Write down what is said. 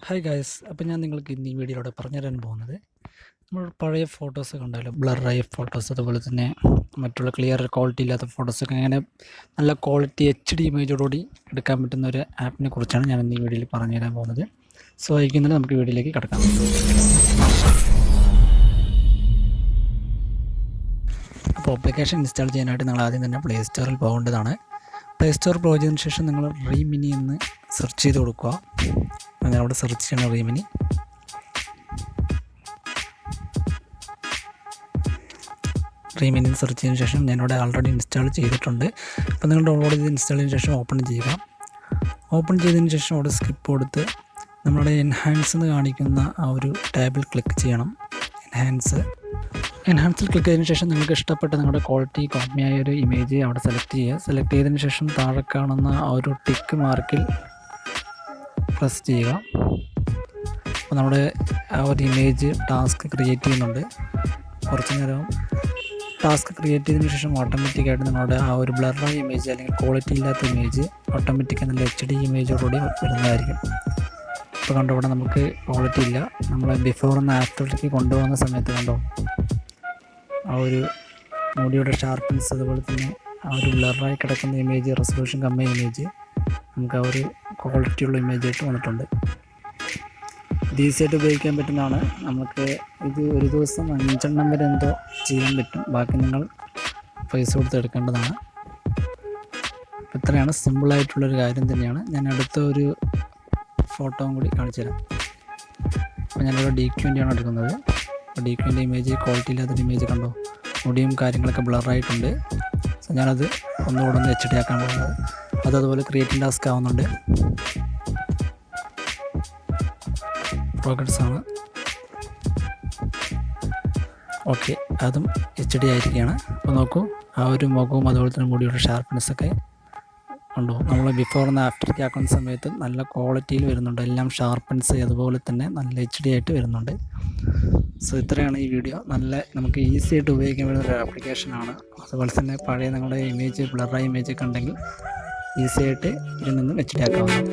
Hi guys, അപ്പോൾ ഞാൻ നിങ്ങൾക്ക് ഇന്ന് ഈ വീഡിയോയിലൂടെ പറഞ്ഞുതരാൻ പോകുന്നത് നമ്മൾ പഴയ ഫോട്ടോസൊക്കെ ഉണ്ടല്ലോ, ബ്ലറായ ഫോട്ടോസ്, അതുപോലെ തന്നെ മറ്റുള്ള ക്ലിയർ ക്വാളിറ്റി ഇല്ലാത്ത ഫോട്ടോസൊക്കെ അങ്ങനെ നല്ല ക്വാളിറ്റി HD ഇമേജോടുകൂടി എടുക്കാൻ പറ്റുന്ന ഒരു ആപ്പിനെ കുറിച്ചാണ് ഞാൻ ഇന്ന് ഈ വീഡിയോയിൽ പറഞ്ഞു തരാൻ പോകുന്നത്. സോ വൈകുന്നേരം നമുക്ക് വീഡിയോയിലേക്ക് കിടക്കാം. അപ്പോൾ ആപ്ലിക്കേഷൻ ഇൻസ്റ്റാൾ ചെയ്യാനായിട്ട് നിങ്ങൾ ആദ്യം തന്നെ പ്ലേ സ്റ്റോറിൽ പോകേണ്ടതാണ്. പ്ലേ സ്റ്റോർ പോയതിനു ശേഷം നിങ്ങൾ remini എന്ന് സെർച്ച് ചെയ്ത് കൊടുക്കുക. ഞാനവിടെ സെർച്ച് ചെയ്യണം remini. remini സെർച്ച് ചെയ്തതിന് ശേഷം ഞാനിവിടെ ഓൾറെഡി ഇൻസ്റ്റാൾ ചെയ്തിട്ടുണ്ട്. അപ്പോൾ നിങ്ങൾ ഡൗൺലോഡ് ചെയ്ത് ഇൻസ്റ്റാൾ ചെയ്തതിന് ശേഷം ഓപ്പൺ ചെയ്യുക. ഓപ്പൺ ചെയ്തതിന് ശേഷം അവിടെ സ്കിപ്പ് കൊടുത്ത് നമ്മുടെ എൻഹാൻസ് എന്ന് കാണിക്കുന്ന ആ ഒരു ടാബിൽ ക്ലിക്ക് ചെയ്യണം. എൻഹാൻസിൽ ക്ലിക്ക് ചെയ്തതിന് ശേഷം നിങ്ങൾക്ക് ഇഷ്ടപ്പെട്ട നിങ്ങളുടെ ക്വാളിറ്റി കോപ്പിയായ ഒരു ഇമേജ് അവിടെ സെലക്ട് ചെയ്യുക. സെലക്ട് ചെയ്തതിന് ശേഷം താഴെ കാണുന്ന ആ ഒരു ടിക്ക് മാർക്കിൽ പ്രസ് ചെയ്യുക. അപ്പോൾ നമ്മുടെ ആ ഒരു ഇമേജ് ടാസ്ക് ക്രിയേറ്റ് ചെയ്യുന്നുണ്ട്. കുറച്ച് നേരം ടാസ്ക് ക്രിയേറ്റ് ചെയ്തതിന് ശേഷം ഓട്ടോമാറ്റിക്കായിട്ട് നിങ്ങളുടെ ആ ഒരു ബ്ലറായ ഇമേജ് അല്ലെങ്കിൽ ക്വാളിറ്റി ഇല്ലാത്ത ഇമേജ് ഓട്ടോമാറ്റിക്കായി നല്ല HD ഇമേജോടുകൂടി വരുന്നതായിരിക്കും. ഇപ്പോൾ കണ്ടോ, ഇവിടെ നമുക്ക് ക്വാളിറ്റി ഇല്ല. നമ്മൾ ബിഫോർ നിന്ന് ആഫ്റ്ററിലേക്ക് കൊണ്ടുപോകുന്ന സമയത്ത് കണ്ടോ ആ ഒരു മുടിയുടെ ഷാർപ്പൻസ്, അതുപോലെ തന്നെ ആ ഒരു ബ്ലറായി കിടക്കുന്ന ഇമേജ്, റെസൊല്യൂഷൻ കമ്മിയ ഇമേജ് നമുക്ക് ആ ഒരു ക്വാളിറ്റിയുള്ള ഇമേജായിട്ട് വന്നിട്ടുണ്ട്. ഇത് ഈസിയായിട്ട് ഉപയോഗിക്കാൻ പറ്റുന്നതാണ്. നമുക്ക് ഇത് ഒരു ദിവസം 5 എണ്ണം വരെ എന്തോ ചെയ്യാൻ പറ്റും. ബാക്കി നിങ്ങൾ പൈസ കൊടുത്ത് എടുക്കേണ്ടതാണ്. അപ്പോൾ ഇത്രയാണ്, സിമ്പിളായിട്ടുള്ളൊരു കാര്യം തന്നെയാണ്. ഞാൻ അടുത്ത ഒരു ഫോട്ടോയും കൂടി കാണിച്ചു തരാം. അപ്പോൾ ഞാനിവിടെ DQ ആണ് എടുക്കുന്നത്. അപ്പോൾ DQ ഇമേജ് ക്വാളിറ്റി ഇല്ലാത്തൊരു ഇമേജ് കണ്ടോ, മുടിയും കാര്യങ്ങളൊക്കെ ബ്ലറായിട്ടുണ്ട്. സോ ഞാനത് ഒന്നുകൂടെ ഒന്ന് HD ആക്കാൻ പോകുന്നത്. അതുപോലെ ക്രിയേറ്റിംഗ് ടാസ്ക് ആവുന്നുണ്ട്. പ്രോഗ്രസ് ആണ്. ഓക്കെ, അതും HD ആയിരിക്കുകയാണ്. അപ്പോൾ നോക്കൂ, ആ ഒരു മുഖവും അതുപോലെ തന്നെ മുടിയുടെ ഷാർപ്പ്നെസ്സൊക്കെ ഉണ്ടോ. നമ്മൾ ബിഫോർ നിന്ന് ആഫ്റ്റർക്ക് ആക്കുന്ന സമയത്ത് നല്ല ക്വാളിറ്റിയിൽ വരുന്നുണ്ട്. എല്ലാം ഷാർപ്പൻസ് അതുപോലെ തന്നെ നല്ല HD ആയിട്ട് വരുന്നുണ്ട്. സോ ഇത്രയാണ് ഈ വീഡിയോ. നല്ല നമുക്ക് ഈസി ആയിട്ട് ഉപയോഗിക്കാൻ പറ്റുന്ന ഒരു ആപ്ലിക്കേഷനാണ്. അതുപോലെ തന്നെ പഴയ നിങ്ങളുടെ ഇമേജ് ബ്ലറായ ഇമേജ് ഒക്കെ ഉണ്ടെങ്കിൽ ഈസി ആയിട്ട് ഇതിൽ നിന്നും HD ആക്കാവുന്നതാണ്.